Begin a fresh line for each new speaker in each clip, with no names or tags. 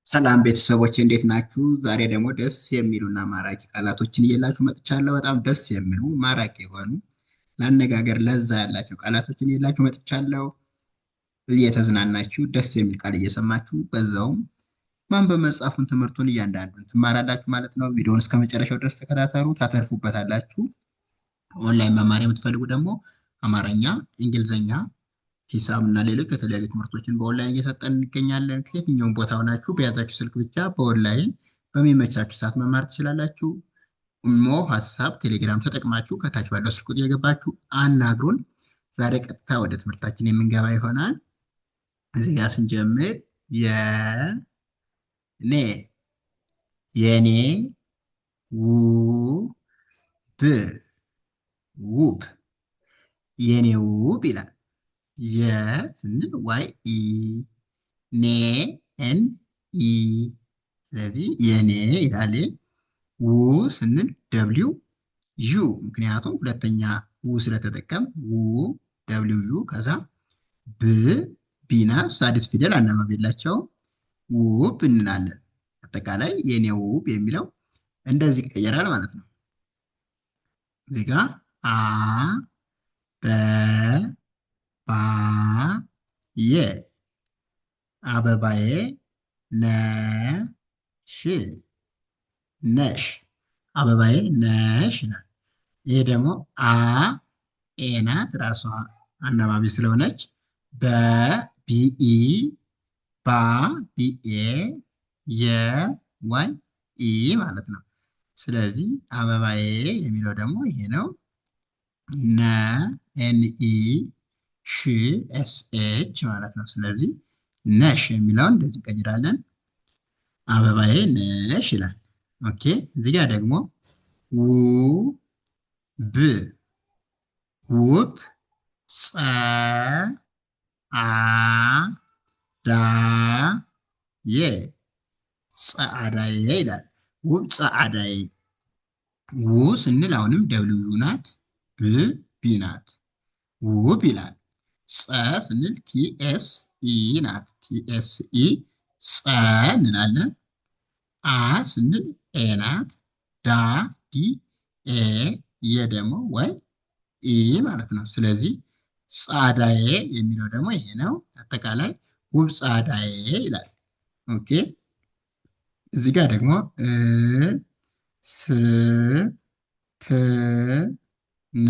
ሰላም ቤተሰቦች እንዴት ናችሁ? ዛሬ ደግሞ ደስ የሚሉና ማራኪ ቃላቶችን እየላችሁ መጥቻለሁ። በጣም ደስ የሚሉ ማራኪ የሆኑ ለአነጋገር ለዛ ያላቸው ቃላቶችን እየላችሁ መጥቻለሁ። እየተዝናናችሁ ደስ የሚል ቃል እየሰማችሁ በዛውም ማንበብ መጻፉን ትምህርቱን እያንዳንዱን ትማራላችሁ ማለት ነው። ቪዲዮውን እስከ መጨረሻው ድረስ ተከታተሉ፣ ታተርፉበታላችሁ። ኦንላይን መማር የምትፈልጉ ደግሞ አማርኛ፣ እንግሊዝኛ ሂሳብ እና ሌሎች የተለያዩ ትምህርቶችን በኦንላይን እየሰጠን እንገኛለን። ከየትኛውም ቦታ ሆናችሁ በያዛችሁ ስልክ ብቻ በኦንላይን በሚመቻችሁ ሰዓት መማር ትችላላችሁ። ሞ ሀሳብ ቴሌግራም ተጠቅማችሁ ከታች ባለው ስልክ ቁጥር የገባችሁ አናግሩን። ዛሬ ቀጥታ ወደ ትምህርታችን የምንገባ ይሆናል። እዚህ ጋር ስንጀምር የኔ የኔ ውብ ውብ የኔ ውብ ይላል። የ ስንል ዋይ ኢ ኔ ኤን ኢ ስለዚህ የኔ ይላል። ው ስንል ደብሊው ዩ ምክንያቱም ሁለተኛ ው ስለተጠቀም ው ደብሊው ዩ ከዛ ብ ቢና ሳድስ ፊደል አናባቢ የላቸው ውብ እንላለን። አጠቃላይ የኔ ውብ የሚለው እንደዚህ ይቀየራል ማለት ነው። እዚህ ጋ አ በ ባ የ አበባዬ ነሽ ነሽ አበባዬ ነሽ ይላል። ይሄ ደግሞ አ ኤ ናት ራሷ አናባቢ ስለሆነች በቢኢ ባ ቢኤ የዋይ ኢ ማለት ነው። ስለዚህ አበባዬ የሚለው ደግሞ ይሄ ነው። ነ ኤንኢ ሽ ኤስ ኤች ማለት ነው። ስለዚህ ነሽ የሚለውን እንደዚህ እንቀይራለን። አበባዬ ነሽ ይላል። ኦኬ እዚህ ጋር ደግሞ ውብ ውብ ጸ አ ዳ የ ጸአዳዬ ይላል። ውብ ጸአዳዬ ው ስንል አሁንም ደብሊው ናት ብ ቢ ናት ውብ ይላል። ጸ ስንል ቲኤስ ኢ ናት ቲኤስ ኢ ጸ እንላለን። አ ስንል ኤ ናት ዳ ዲ ኤ የ ደግሞ ወይ ኢ ማለት ነው። ስለዚህ ጻዳዬ የሚለው ደግሞ ይሄ ነው። አጠቃላይ ውብ ጻዳዬ ይላል። ኦኬ እዚህ ጋር ደግሞ ስ ት ን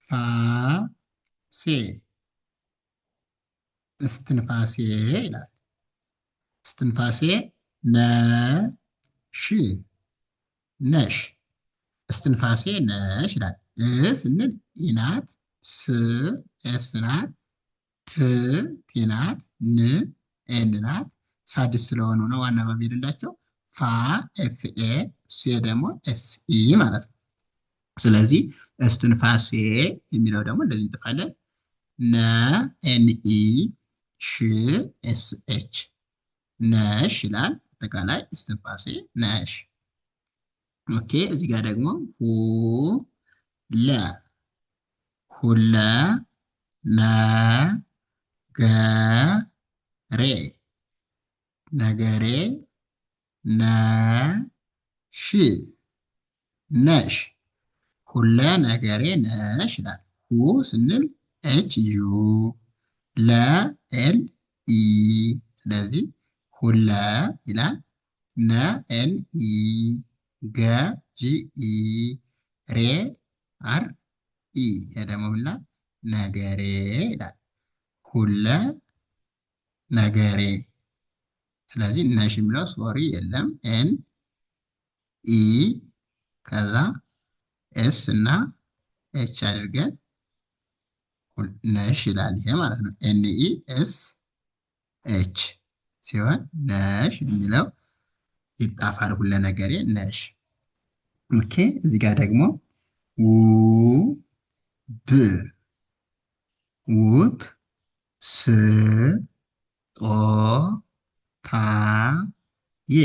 ፋ ሴ እስትንፋሴ ይላል። እስትንፋሴ ነሽ ነሽ እስትንፋሴ ነሽ ይላል። ስንል ኢናት ስ ኤስ ናት ት ቲ ናት ን ኤን ናት ሳድስ ስለሆኑ ነው ዋና በሚልላቸው ፋ ኤፍ ኤ ሴ ደግሞ ኤስ ኢ ማለት ነው። ስለዚህ እስትንፋሴ የሚለው ደግሞ እንደዚህ እንጥፋለን። ነ ኤንኢ ሽ ኤስ ኤች ነሽ ይላል። አጠቃላይ እስትንፋሴ ነሽ። ኦኬ እዚህ ጋር ደግሞ ሁ ለ ሁለ ነ ገ ሬ ነገሬ ነሽ ነሽ ሁለ ነገሬ ነሽ ይላል። ሁ ስንል ኤች ዩ ለ ኤል ኢ ስለዚህ ሁለ ይላል። ነ ኤል ኢ ገ ጂ ኢ ሬ አር ኢ ደግሞ ይላል ነገሬ ይላል። ሁለ ነገሬ ስለዚህ ነሽ የሚለው ሶሪ የለም ኤን ኢ ከዛ ኤስ እና ኤች አድርገን ነሽ ይላል። ይሄ ማለት ነው ኤን ኢ ኤስ ኤች ሲሆን ነሽ የሚለው ይጣፋል። ሁለ ነገሬ ነሽ። ኦኬ እዚህ ጋር ደግሞ ውብ ውብ ስ ጦ ታ ዬ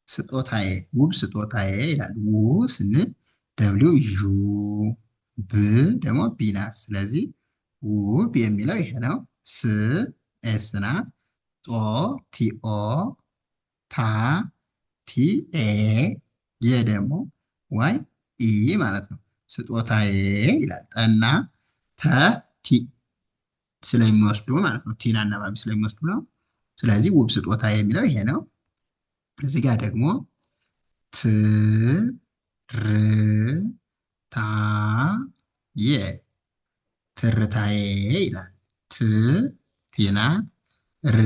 ስጦታዬ ውብ ስጦታዬ ይላል። ው ስንል ደብሊው ዩ ብ ደግሞ ቢ ናት። ስለዚህ ውብ የሚለው ይሄ ነው። ስ ኤስ ናት ጦ ቲኦ ታ ቲኤ የ ደግሞ ዋይ ኢ ማለት ነው። ስጦታዬ ይላል። ጠና ተ ቲ ስለሚወስዱ ማለት ነው። ቲን አናባቢ ስለሚወስዱ ነው። ስለዚህ ውብ ስጦታ የሚለው ይሄ ነው። እዚህ ጋር ደግሞ ት ር ታ የ ትርታዬ ይላል። ት ቲናት ር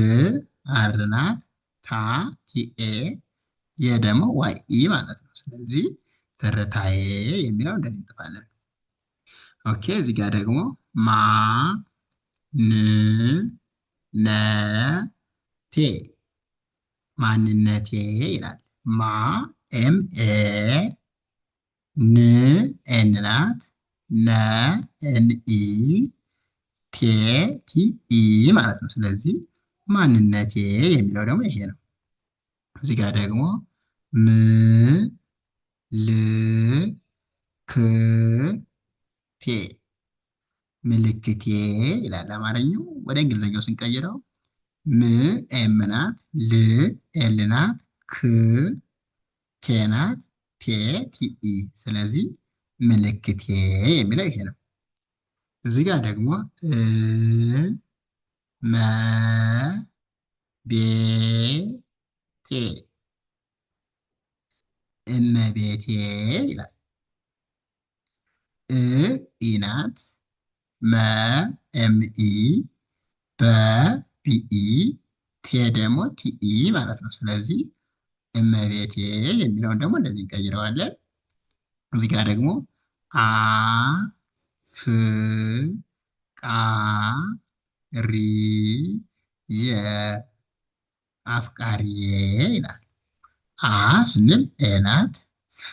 አርናት ታ ቲኤ የ ደግሞ ዋይ ኢ ማለት ነው። ስለዚህ ትርታዬ የሚለው እንደዚህ እንጥፋለን። ኦኬ እዚህ ጋር ደግሞ ማ ን ነ ቴ ማንነቴ ይላል። ማ ኤም ኤ ን ኤን ናት ነ ኤን ኢ ቴ ቲ ኢ ማለት ነው። ስለዚህ ማንነቴ የሚለው ደግሞ ይሄ ነው። እዚህ ጋር ደግሞ ም ል ክ ቴ ምልክቴ ይላል። አማርኛው ወደ እንግሊዝኛው ስንቀይረው ም ኤም ናት ል ኤል ናት ክ ቴ ናት ቴ ቲ ኢ ስለዚህ ምልክቴ የሚለው ይሄ ነው። እዚህ ጋር ደግሞ መ ቤ ቴ እመቤቴ ይላል። ኢ ናት መ ኤም ኢ በ ቢኢ ቴ ደግሞ ቲኢ ማለት ነው። ስለዚህ እመቤቴ የሚለውን ደግሞ እንደዚህ እንቀይረዋለን። እዚህ ጋር ደግሞ አ ፍ ቃ ሪ የ አፍቃሪዬ ይላል። አ ስንል ኤ ናት፣ ፍ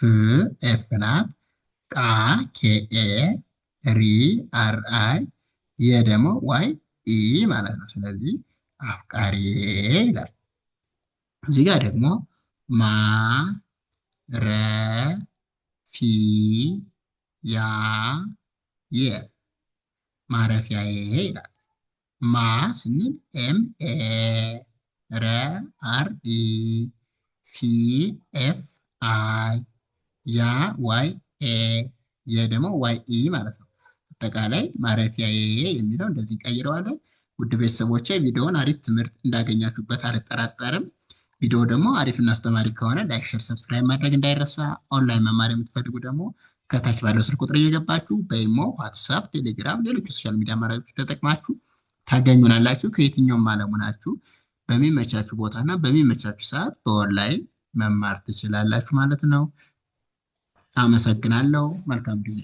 ኤፍ ናት፣ ቃ ኬኤ፣ ሪ አር አይ፣ የ ደግሞ ዋይ ኢ ማለት ነው። ስለዚህ አፍቃሪዬ ይላል። እዚህ ጋር ደግሞ ማ ረ ፊ ያ የ ማረፊያዬ ይላል። ማ ስንል ኤም ኤ፣ ረ አር ኢ፣ ፊ ኤፍ አይ፣ ያ ዋይ ኤ፣ የ ደግሞ ዋይ ኢ ማለት ነው። አጠቃላይ ማረፊያዬ የሚለው እንደዚህ እንቀይረዋለን። ውድ ቤተሰቦቼ ቪዲዮውን አሪፍ ትምህርት እንዳገኛችሁበት አልጠራጠርም። ቪዲዮ ደግሞ አሪፍና አስተማሪ ከሆነ ላይክ፣ ሼር፣ ሰብስክራይብ ማድረግ እንዳይረሳ። ኦንላይን መማር የምትፈልጉ ደግሞ ከታች ባለው ስልክ ቁጥር እየገባችሁ በኢሞ፣ ዋትሳፕ፣ ቴሌግራም፣ ሌሎች ሶሻል ሚዲያ አማራጮች ተጠቅማችሁ ታገኙናላችሁ። ከየትኛውም ዓለሙ ናችሁ በሚመቻችሁ ቦታና በሚመቻችሁ ሰዓት በኦንላይን መማር ትችላላችሁ ማለት ነው። አመሰግናለሁ። መልካም ጊዜ